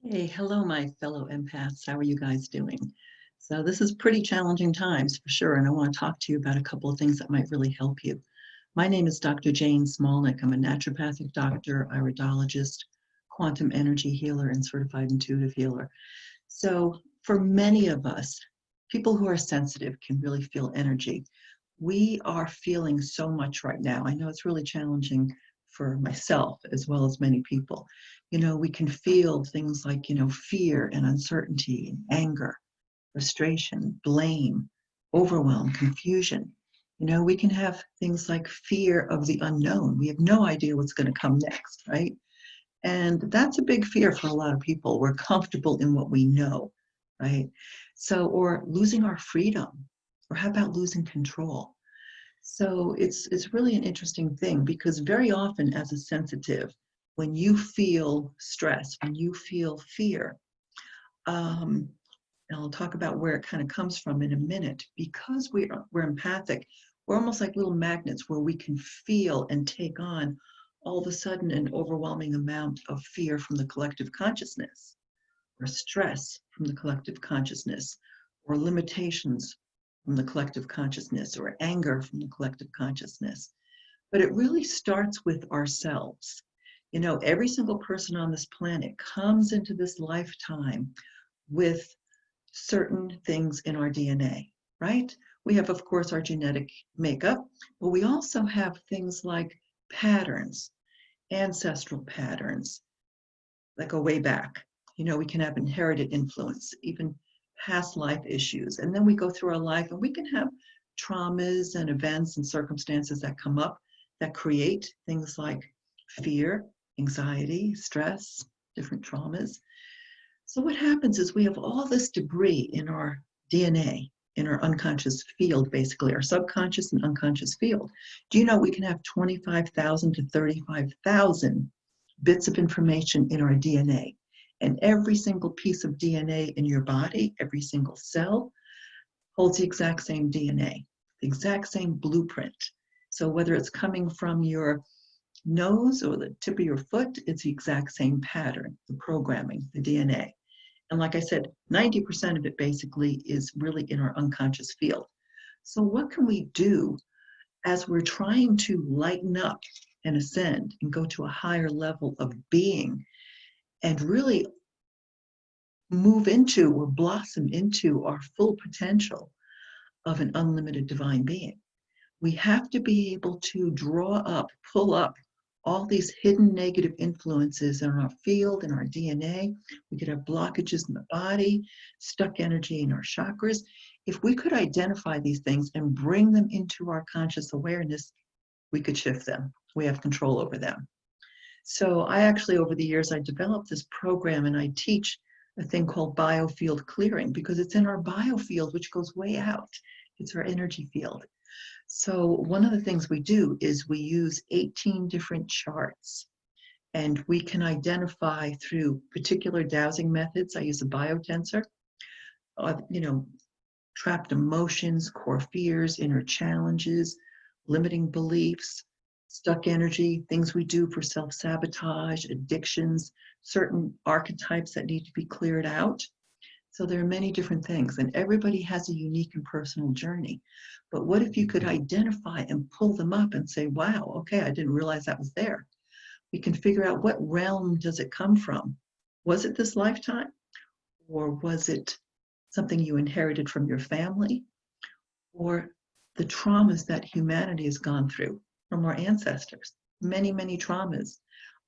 Hey, hello, my fellow empaths. How are you guys doing? So this is pretty challenging times for sure, and I want to talk to you about a couple of things that might really help you. My name is Dr. Jane Smolnick. I'm a naturopathic doctor, iridologist, quantum energy healer, and certified intuitive healer. So for many of us, people who are sensitive can really feel energy. We are feeling so much right now. I know it's really challenging for myself as well as many people. We can feel things like, fear and uncertainty, and anger, frustration, blame, overwhelm, confusion. We can have things like fear of the unknown. We have no idea what's going to come next, right? And that's a big fear for a lot of people. We're comfortable in what we know, right? So, or losing our freedom, or how about losing control? So it's really an interesting thing because very often as a sensitive, when you feel stress, when you feel fear, um, and I'll talk about where it kind of comes from in a minute, because we're empathic, we're almost like little magnets where we can feel and take on all of a sudden an overwhelming amount of fear from the collective consciousness, or stress from the collective consciousness, or limitations from the collective consciousness, or anger from the collective consciousness. But it really starts with ourselves. Every single person on this planet comes into this lifetime with certain things in our DNA, right? We have, of course, our genetic makeup, but we also have things like patterns, ancestral patterns that go way back. We can have inherited influence, even past life issues. And then we go through our life and we can have traumas and events and circumstances that come up that create things like fear, anxiety, stress, different traumas. So what happens is we have all this debris in our DNA, in our unconscious field, basically, our subconscious and unconscious field. Do you know we can have 25,000 to 35,000 bits of information in our DNA? And every single piece of DNA in your body, every single cell, holds the exact same DNA, the exact same blueprint. So whether it's coming from your nose or the tip of your foot, it's the exact same pattern, the programming, the DNA. And like I said, 90% of it basically is really in our unconscious field. So what can we do as we're trying to lighten up and ascend and go to a higher level of being and really move into or blossom into our full potential of an unlimited divine being? We have to be able to draw up, pull up all these hidden negative influences in our field, in our DNA. We could have blockages in the body, stuck energy in our chakras. If we could identify these things and bring them into our conscious awareness, we could shift them. We have control over them. So I actually, over the years, I developed this program and I teach a thing called biofield clearing because it's in our biofield, which goes way out. It's our energy field. So one of the things we do is we use 18 different charts, and we can identify through particular dowsing methods. I use a biotensor, trapped emotions, core fears, inner challenges, limiting beliefs, stuck energy, things we do for self-sabotage, addictions, certain archetypes that need to be cleared out. So there are many different things, and everybody has a unique and personal journey. But what if you could identify and pull them up and say, wow, okay, I didn't realize that was there. We can figure out what realm does it come from? Was it this lifetime? Or was it something you inherited from your family? Or the traumas that humanity has gone through from our ancestors? Many, many traumas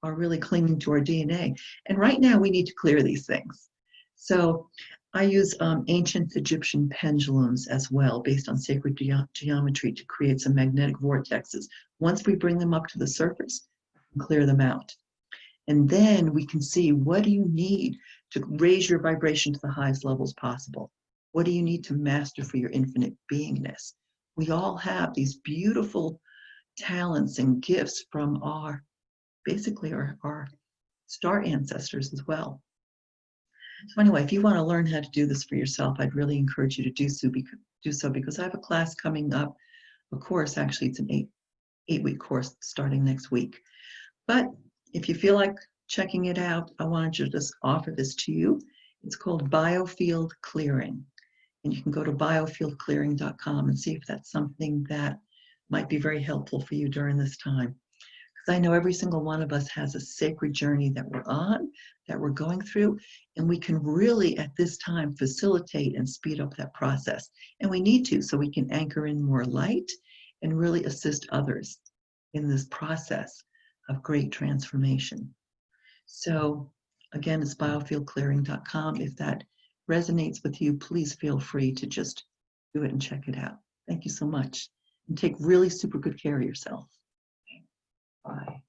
are really clinging to our DNA. And right now we need to clear these things. So I use ancient Egyptian pendulums as well, based on sacred geometry, to create some magnetic vortexes. Once we bring them up to the surface, clear them out. And then we can see, what do you need to raise your vibration to the highest levels possible? What do you need to master for your infinite beingness? We all have these beautiful talents and gifts from basically our star ancestors as well. So anyway, if you want to learn how to do this for yourself, I'd really encourage you to do so because I have a class coming up, a course, actually, it's an eight-week course starting next week. But if you feel like checking it out, I wanted to just offer this to you. It's called biofield clearing. And you can go to biofieldclearing.com and see if that's something that might be very helpful for you during this time. Because I know every single one of us has a sacred journey that we're on, that we're going through, and we can really at this time facilitate and speed up that process. And we need to, so we can anchor in more light and really assist others in this process of great transformation. So again, it's biofieldclearing.com. If that resonates with you, please feel free to just do it and check it out. Thank you so much. And take really super good care of yourself. Bye.